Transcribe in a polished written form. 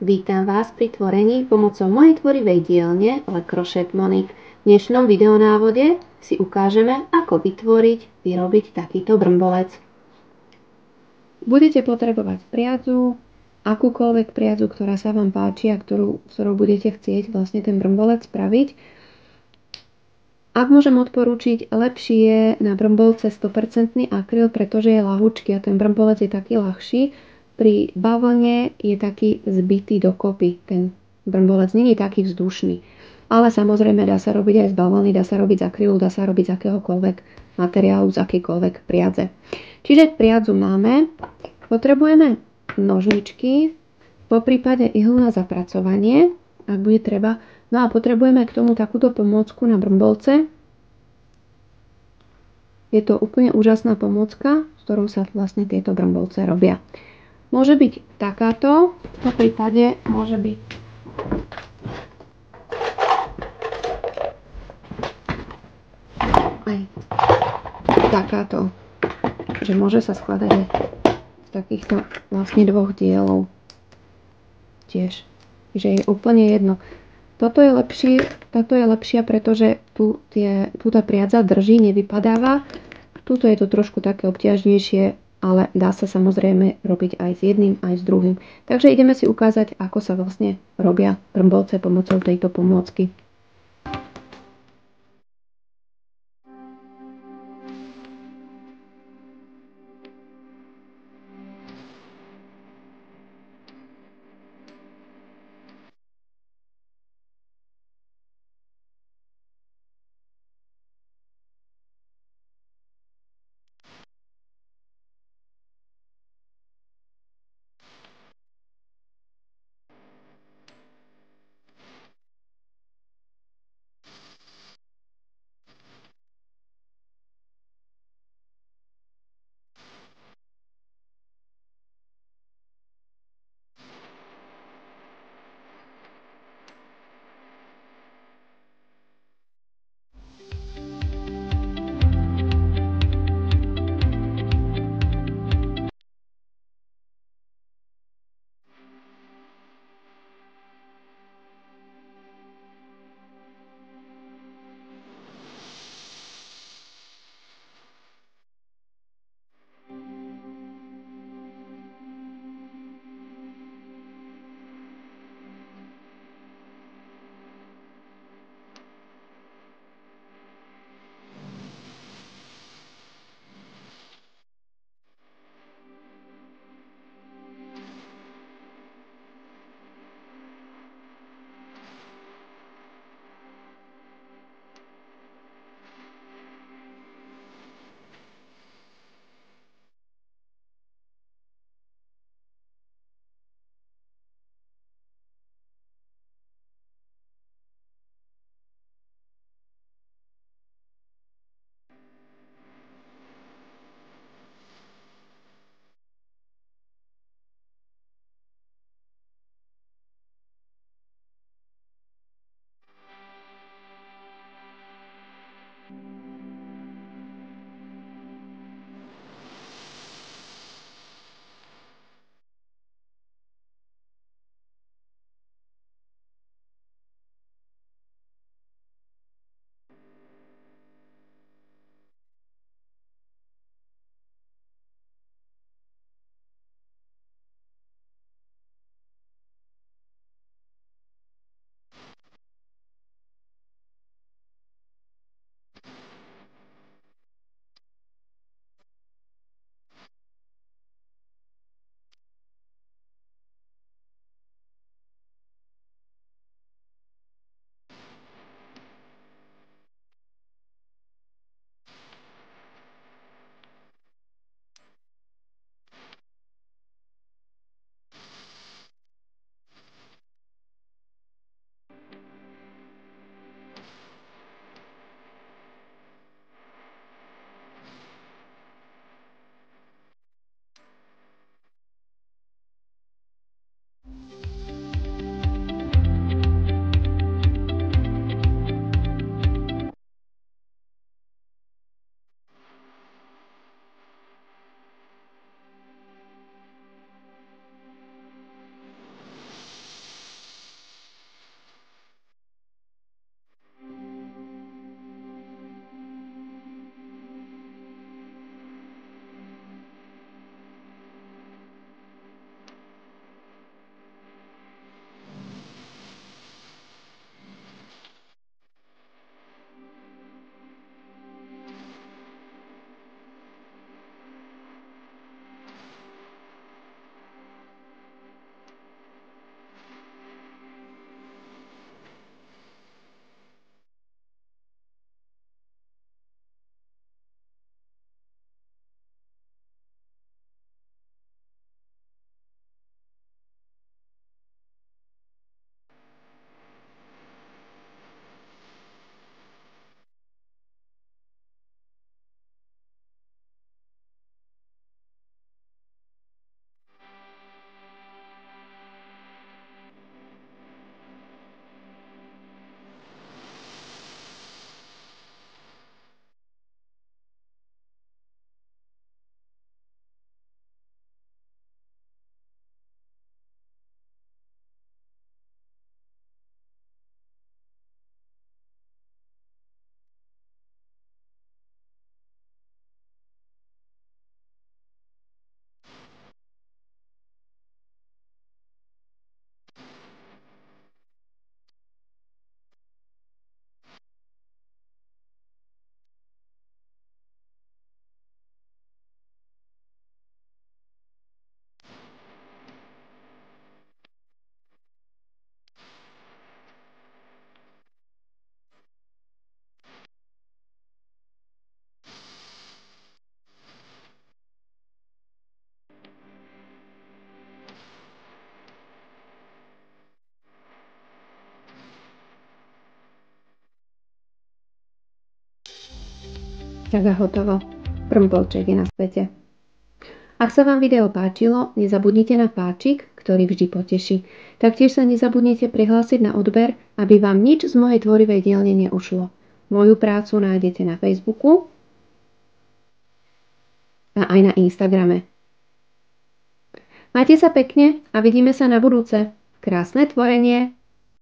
Vítam vás pri tvorení pomocou mojej tvorivej dielne Le Crochet Monique. V dnešnom videonávode si ukážeme, ako vyrobiť takýto brmbolec. Budete potrebovať priadzu, akúkoľvek priadzu, ktorá sa vám páči a ktorou budete chcieť vlastne ten brmbolec spraviť. Ak môžem odporúčiť, lepšie je na brmbolce 100% akryl, pretože je ľahučký a ten brmbolec je taký ľahší. Pri bavlne je taký zbitý dokopy. Ten brmbolec nie je taký vzdušný. Ale samozrejme dá sa robiť aj z bavlny, dá sa robiť z akrylu, dá sa robiť z akéhokoľvek materiálu, z akejkoľvek priadze. Čiže priadzu máme. Potrebujeme nožničky, poprípade ihlu na zapracovanie, ak bude treba. No a potrebujeme k tomu takúto pomôcku na brmbolce. Je to úplne úžasná pomôcka, s ktorou sa vlastne tieto brmbolce robia. Môže byť takáto, v prípade môže byť aj takáto, že môže sa skladať aj z takýchto vlastne dvoch dielov tiež, že je úplne jedno. Táto je lepšia, pretože tu tá priadza drží, nevypadáva. Tuto je to trošku také obťažnejšie, ale dá sa samozrejme robiť aj s jedným, aj s druhým. Takže ideme si ukázať, ako sa vlastne robia brmbolce pomocou tejto pomôcky. Tak a hotovo. Brmbolček je na svete. Ak sa vám video páčilo, nezabudnite na páčik, ktorý vždy poteší. Taktiež sa nezabudnite prihlásiť na odber, aby vám nič z mojej tvorivej dielne neušlo. Moju prácu nájdete na Facebooku a aj na Instagrame. Majte sa pekne a vidíme sa na budúce. Krásne tvorenie!